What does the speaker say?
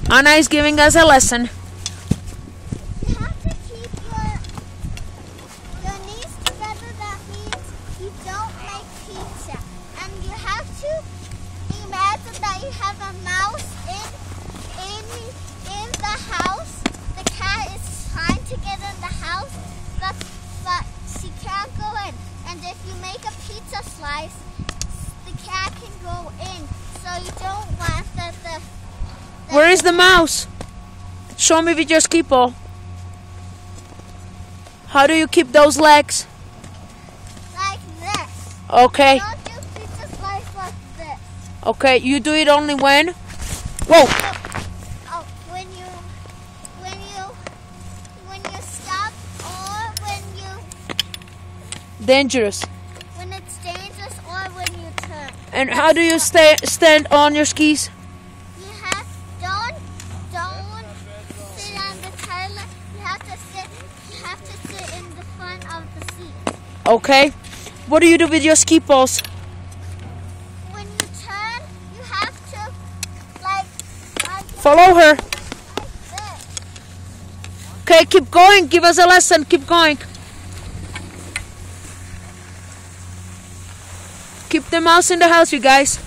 Anna is giving us a lesson. You have to keep your knees together. That means you don't make pizza. And you have to imagine that you have a mouse in the house. The cat is trying to get in the house, but she can't go in. And if you make a pizza slice, the cat can go in. So you don't want the Where is the mouse? Show me with your ski pole. How do you keep those legs? like this. Okay. Don't do pizza slice like this. Okay, you do it only when? Whoa! Oh, when you stop or Dangerous. when it's dangerous or when you turn. And how do you stand on your skis? You have don't sit on the toilet. You have to sit in the front of the seat. Okay. What do you do with your ski poles? When you turn, you have to like Follow her. this. Okay, keep going. Give us a lesson. Keep going. Keep the mouse in the house, you guys.